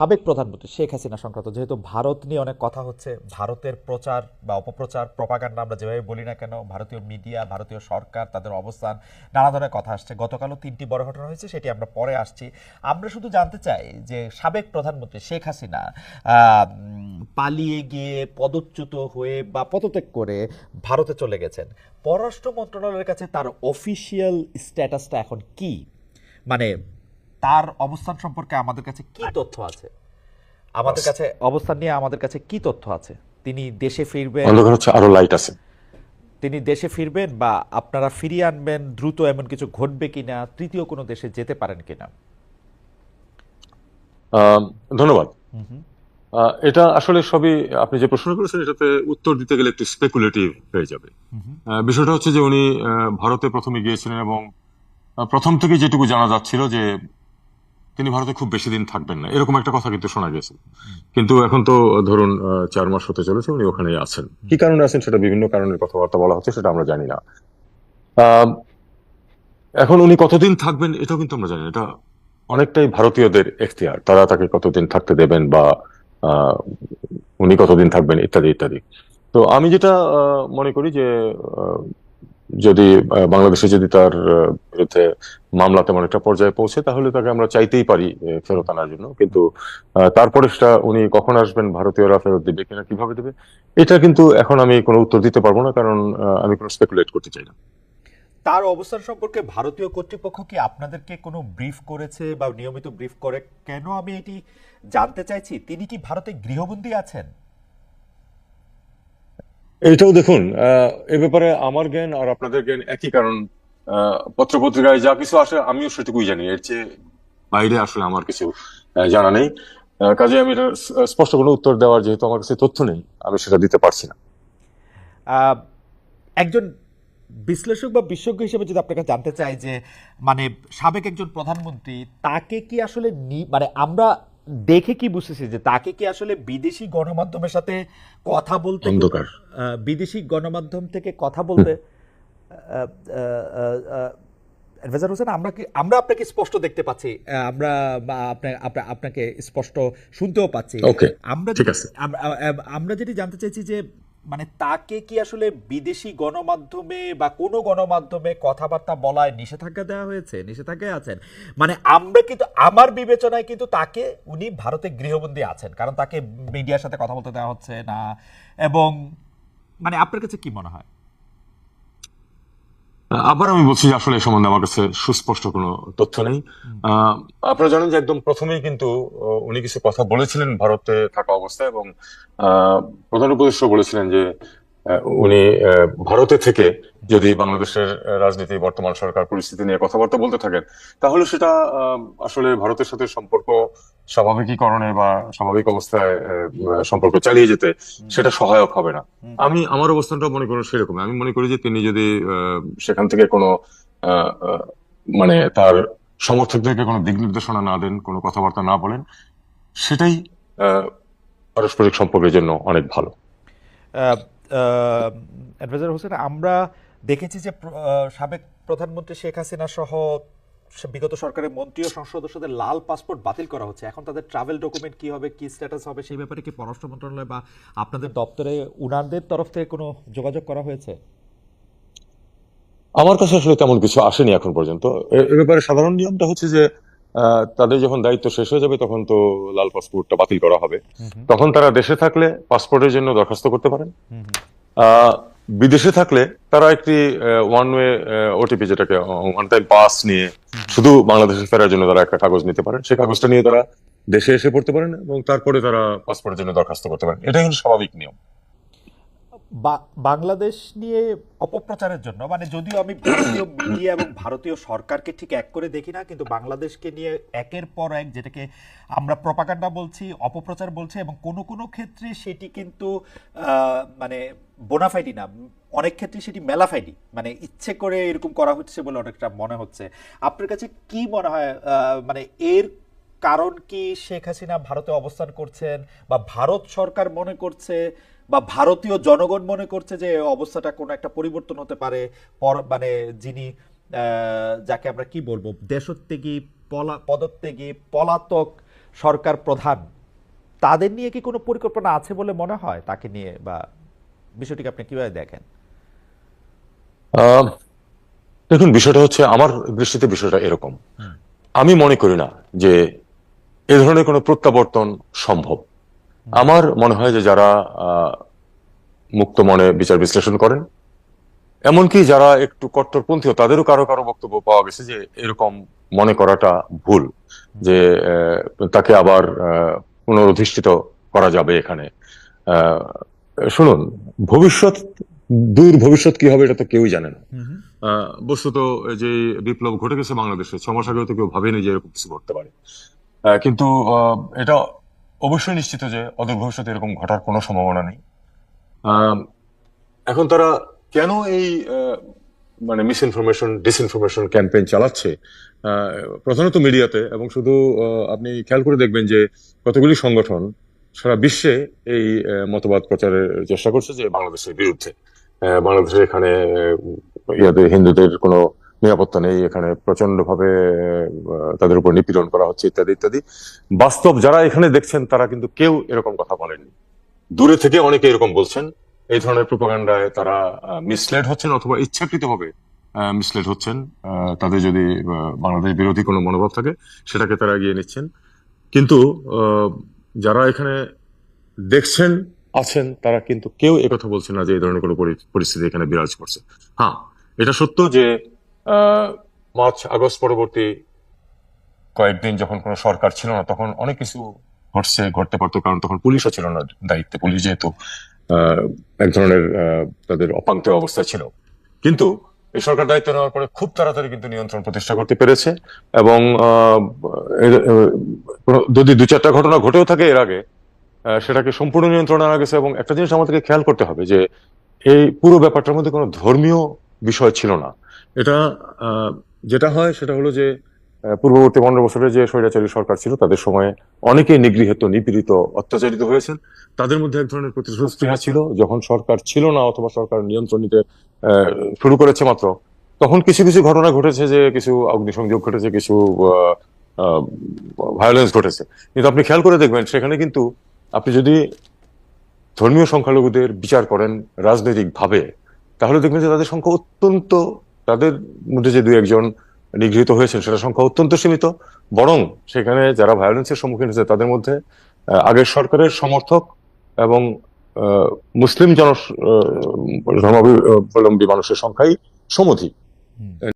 সাবেক প্রধানমন্ত্রী শেখ হাসিনা সংক্রান্ত যেহেতু ভারত নিয়ে অনেক কথা হচ্ছে, ভারতের প্রচার বা অপপ্রচার প্রপাগান্ডা আমরা যেভাবে বলি না কেন, ভারতীয় মিডিয়া, ভারতীয় সরকার, তাদের অবস্থান, নানা ধরনের কথা আসছে। গতকালও 3টি বড় ঘটনা হয়েছে, সেটি আমরা পরে আসছি। আমরা শুধু জানতে চাই যে সাবেক প্রধানমন্ত্রী শেখ হাসিনা পালিয়ে গিয়ে পদচ্যুত হয়ে বা পদত্যাগ করে ভারতে চলে গেছেন, পররাষ্ট্র মন্ত্রণালয়ের কাছে তার অফিসিয়াল স্ট্যাটাসটা এখন কি? মানে তার অবস্থান সম্পর্কে আমাদের কাছে কি তথ্য আছে? আমাদের কাছে অবস্থান নিয়ে আমাদের কাছে কি তথ্য আছে? তিনি দেশে ফিরবেন, অন্ধকার হচ্ছে, আরো লাইট আছে। তিনি দেশে ফিরবেন বা আপনারা ফিরিয়ে আনবেন দ্রুত, এমন কিছু ঘটবে কিনা, তৃতীয় কোনো দেশে যেতে পারেন কিনা? আহ, ধন্যবাদ। এটা আসলে সবই, আপনি যে প্রশ্ন করেছেন এটাতে উত্তর দিতে গেলে একটু স্পেকুলেটিভ হয়ে যাবে। বিষয়টা হচ্ছে যে উনি ভারতে প্রথমে গিয়েছিলেন এবং প্রথম থেকে যেটুকু জানা যাচ্ছিল যে তিনি ভারতে খুব বেশি দিন থাকবেন না, এরকম একটা কথা কিন্তু শোনা গেছে। কিন্তু এখন তো ধরুন 4 মাস হতে চলেছে উনি ওখানেই আছেন। কি কারণে আছেন সেটা বিভিন্ন কারণের কথাবার্তা বলা হচ্ছে, সেটা আমরা জানি না। আহ, এখন উনি কতদিন থাকবেন এটাও কিন্তু আমরা জানি না। এটা অনেকটাই ভারতীয়দের এখতিয়ার, তারা তাকে কতদিন থাকতে দেবেন বা আহ, উনি কতদিন থাকবেন ইত্যাদি ইত্যাদি। তো আমি যেটা মনে করি যে আহ, যদি বাংলাদেশে যদি তার বিরুদ্ধে মামলা তেমন একটা পর্যায়ে পৌঁছে, তাহলে তাকে আমরা চাইতেই পারি ফেরত আনার জন্য। কিন্তু তারপরে সেটা উনি কখন আসবেন, ভারতীয়রা ফেরত দেবে কিনা, কিভাবে দেবে, এটা কিন্তু এখন আমি কোনো উত্তর দিতে পারবো না, কারণ আমি কোনো স্পেকুলেট করতে চাই না। তার অবস্থান সম্পর্কে ভারতীয় কর্তৃপক্ষ কি আপনাদেরকে কোনো ব্রিফ করেছে বা নিয়মিত ব্রিফ করে? কেন আমি এটি জানতে চাইছি, তিনি কি ভারতে গৃহবন্দী আছেন? এইটাও দেখুন, এ ব্যাপারে আমার জ্ঞান আর আপনাদের জ্ঞান একই, কারণ পত্রপত্রিকায় যা কিছু আসে আমিও সেটুকুই জানি। এর চেয়ে বাইরে আসলে আমার কিছু জানা নেই। কাজে আমি এটা স্পষ্ট কোনো উত্তর দেওয়ার, যেহেতু আমার কাছে তথ্য নেই, আমি সেটা দিতে পারছি না। আহ, একজন বিশ্লেষক বা বিশেষজ্ঞ হিসেবে যদি আপনাকে জানতে চাই যে মানে সাবেক একজন প্রধানমন্ত্রী, তাকে কি আসলে মানে আমরা দেখে কি বুঝতেছি যে তাকে কি আসলে বিদেশি গণমাধ্যমের সাথে কথা বলতে অন্ধকার। বিদেশি গণমাধ্যম থেকে কথা হুম। বলতে অ্যাডভাইজার হোসেন, আমরা আপনাকে স্পষ্ট দেখতে পাচ্ছি, আমরা বা আপনাকে স্পষ্ট শুনতেও পাচ্ছি। ওকে, আমরা ঠিক যেটি আছে। আমরা যেটি জানতে চাইছি যে মানে তাকে কি আসলে বিদেশি গণমাধ্যমে বা কোনো গণমাধ্যমে কথাবার্তা বলায় নিষেধাজ্ঞা দেওয়া হয়েছে, নিষেধাজ্ঞায় আছেন? মানে আমরা কিন্তু, আমার বিবেচনায় কিন্তু তাকে, উনি ভারতে গৃহবন্দী আছেন, কারণ তাকে মিডিয়ার সাথে কথা বলতে দেওয়া হচ্ছে না। এবং মানে আপনার কাছে কি মনে হয়? আবার আমি বলছি যে আসলে এ সম্বন্ধে আমার কাছে সুস্পষ্ট কোনো তথ্য নেই। আহ, আপনারা জানেন যে একদম প্রথমেই কিন্তু উনি কিছু কথা বলেছিলেন ভারতে থাকা অবস্থায়, এবং আহ, প্রধান উপদেষ্টা বলেছিলেন যে উনি ভারতে থেকে যদি বাংলাদেশের রাজনীতি, বর্তমান সরকার পরিস্থিতি নিয়ে কথাবার্তা বলতে থাকেন, তাহলে সেটা আসলে ভারতের সাথে সম্পর্ক স্বাভাবিকীকরণে বা স্বাভাবিক অবস্থায় সম্পর্ক চালিয়ে যেতে সেটা সহায়ক হবে না। আমি আমার অবস্থানটা মনে করি সেরকম। আমি মনে করি যে তিনি যদি সেখান থেকে কোনো আহ, আহ, মানে তার সমর্থকদেরকে কোনো দিক নির্দেশনা না দেন, কোনো কথাবার্তা না বলেন, সেটাই আহ, পারস্পরিক সম্পর্কের জন্য অনেক ভালো। অ্যাডভাইজার হোসেন, আমরা দেখেছি যে সাবেক প্রধানমন্ত্রী শেখ হাসিনা সহ বিগত সরকারের মন্ত্রী ও সংসদ সদস্যদের লাল পাসপোর্ট বাতিল করা হচ্ছে। এখন তাদের ট্রাভেল ডকুমেন্ট কি হবে, কি স্ট্যাটাস হবে, সেই ব্যাপারে কি পররাষ্ট্র মন্ত্রণালয় বা আপনাদের দপ্তরে উনারদের তরফ থেকে কোনো যোগাযোগ করা হয়েছে? আমার কাছে আসলে তেমন কিছু আসেনি এখন পর্যন্ত। এ ব্যাপারে সাধারণ নিয়মটা হচ্ছে যে তাদের যখন দায়িত্ব শেষ হয়ে যাবে তখন তো লাল পাসপোর্টটা বাতিল করা হবে। তখন তারা দেশে থাকলে পাসপোর্টের জন্য দরখাস্ত করতে পারেন। আহ, বিদেশে থাকলে তারা একটি ওয়ান ওয়ে ওটিপি, যেটাকে ওয়ান টাইম পাস নিয়ে শুধু বাংলাদেশে ফেরার জন্য তারা একটা কাগজ নিতে পারেন। সেই কাগজটা নিয়ে তারা দেশে এসে পড়তে পারেন এবং তারপরে তারা পাসপোর্টের জন্য দরখাস্ত করতে পারেন। এটাই হলো স্বাভাবিক নিয়ম। বাংলাদেশ নিয়ে অপপ্রচারের জন্য, মানে যদিও আমি ভারতীয় মিডিয়া এবং ভারতীয় সরকারকে ঠিক এক করে দেখি না, কিন্তু বাংলাদেশকে নিয়ে একের পর এক যেটাকে আমরা প্রপাগান্ডা বলছি, অপপ্রচার বলছি, এবং কোনো কোনো ক্ষেত্রে সেটি কিন্তু মানে বোনাফাইডি না, অনেক ক্ষেত্রে সেটি মেলাফাইডি, মানে ইচ্ছে করে এরকম করা হচ্ছে বলে অনেকটা মনে হচ্ছে। আপনার কাছে কি মনে হয়, মানে এর কারণ কি শেখ হাসিনা ভারতে অবস্থান করছেন, বা ভারত সরকার মনে করছে, বা ভারতীয় জনগণ মনে করছে যে অবস্থাটা কোনো একটা পরিবর্তন হতে পারে? মানে যিনি যাকে আমরা কি বলবো, দেশত্যাগী, পদত্যাগী, পলাতক সরকার প্রধান, তাদের নিয়ে কি কোনো পরিকল্পনা আছে বলে মনে হয় তাকে নিয়ে, বা বিষয়টিকে আপনি কিভাবে দেখেন? আহ, দেখুন, বিষয়টা হচ্ছে, আমার দৃষ্টিতে বিষয়টা এরকম। আমি মনে করি না যে এ ধরনের কোনো প্রত্যাবর্তন সম্ভব। আমার মনে হয় যে যারা মুক্ত মনে বিচার বিশ্লেষণ করেন, এমনকি যারা একটু কট্টরপন্থীও, তাদেরও কারো কারো বক্তব্য পাওয়া গেছে যে এরকম মনে করাটা ভুল, যে তাকে আবার পুনরধিষ্ঠিত করা যাবে এখানে। আহ, শুনুন, ভবিষ্যৎ, দূর ভবিষ্যৎ কি হবে এটা তো কেউই জানে না। বস্তুত যে বিপ্লব ঘটে গেছে বাংলাদেশে 6 মাস আগেও তো কেউ ভাবেনি যে এরকম কিছু ঘটতে পারে। কিন্তু এটা অবশ্যই নিশ্চিত যে অদূর ভবিষ্যতে এরকম ঘটার কোনো সম্ভাবনা নেই। আহ, এখন তারা কেন এই মানে মিস ইনফরমেশন, ডিসইনফরমেশন ক্যাম্পেইন চালাচ্ছে আহ, প্রধানত মিডিয়াতে, এবং শুধু আপনি খেয়াল করে দেখবেন যে কতগুলি সংগঠন সারা বিশ্বে এই মতবাদ প্রচারের চেষ্টা করছে যে বাংলাদেশের বিরুদ্ধে, বাংলাদেশের এখানে হিন্দুদের কোনো নিরাপত্তা নেই, এখানে প্রচন্ড ভাবে তাদের উপর নিপীড়ন করা হচ্ছে, ইত্যাদি ইত্যাদি। বাস্তব যারা এখানে দেখছেন তারা কিন্তু কেউ এরকম কথা বলেননি। দূরে থেকে অনেকে এরকম বলছেন। এই ধরনের প্রোপাগান্ডায় তারা মিসলেড হচ্ছেন, অথবা ইচ্ছাকৃতভাবে মিসলেড হচ্ছেন। তাদের যদি বাংলাদেশ বিরোধী কোনো মনোভাব থাকে, সেটাকে তারা এগিয়ে নিচ্ছেন। কিন্তু যারা এখানে দেখছেন, আছেন, তারা কিন্তু কেউ একথা বলছে না যে এই ধরনের কোনো পরিস্থিতি এখানে বিরাজ করছে। হ্যাঁ, এটা সত্য যে আহ, মার্চ আগস্ট পরবর্তী কয়েকদিন যখন কোনো সরকার ছিল না, তখন অনেক কিছু ঘটতে পারতো, কারণ তখন পুলিশও ছিল না দায়িত্বে। পুলিশ যেহেতু আহ, এক ধরনের তাদের অপাঙ্ক্তেয় অবস্থায় ছিল। কিন্তু এই সরকার দায়িত্ব নেওয়ার পরে খুব তাড়াতাড়ি কিন্তু নিয়ন্ত্রণ প্রতিষ্ঠা করতে পেরেছে। এবং যদি 2-4টা ঘটনা ঘটেও থাকে এর আগে, সেটাকে সম্পূর্ণ নিয়ন্ত্রণে আনা গেছে। এবং একটা জিনিস আমাদেরকে খেয়াল করতে হবে যে এই পুরো ব্যাপারটার মধ্যে কোনো ধর্মীয় বিষয় ছিল না। এটা যেটা হয় সেটা হলো যে পূর্ববর্তী 15 বছরের যে স্বৈরাচারী সরকার ছিল, তাদের সময়ে অনেকেই নিগৃহীত, নিপীড়িত, অত্যাচারিত হয়েছেন। তাদের মধ্যে এক ধরনের প্রতিশোধ স্পৃহা ছিল। যখন সরকার ছিল না, অথবা সরকার নিয়ন্ত্রণ নিতে শুরু করেছে মাত্র, তখন কিছু কিছু ঘটনা ঘটেছে, যে কিছু অগ্নিসংযোগ ঘটেছে, কিছু ভায়োলেন্স ঘটেছে। কিন্তু আপনি খেয়াল করে দেখবেন, সেখানে কিন্তু আপনি যদি ধর্মীয় সংখ্যালঘুদের বিচার করেন রাজনৈতিক ভাবে, তাহলে দেখবেন যে তাদের সংখ্যা অত্যন্ত, তাদের মধ্যে যে 2-1 জন নিগৃহীত হয়েছেন সেটা সংখ্যা অত্যন্ত সীমিত। বরং সেখানে যারা ভায়োলেন্সের সম্মুখীন হয়েছে তাদের মধ্যে আগের সরকারের সমর্থক এবং মুসলিম ধর্মাবলম্বী মানুষের সংখ্যাই সমধিক।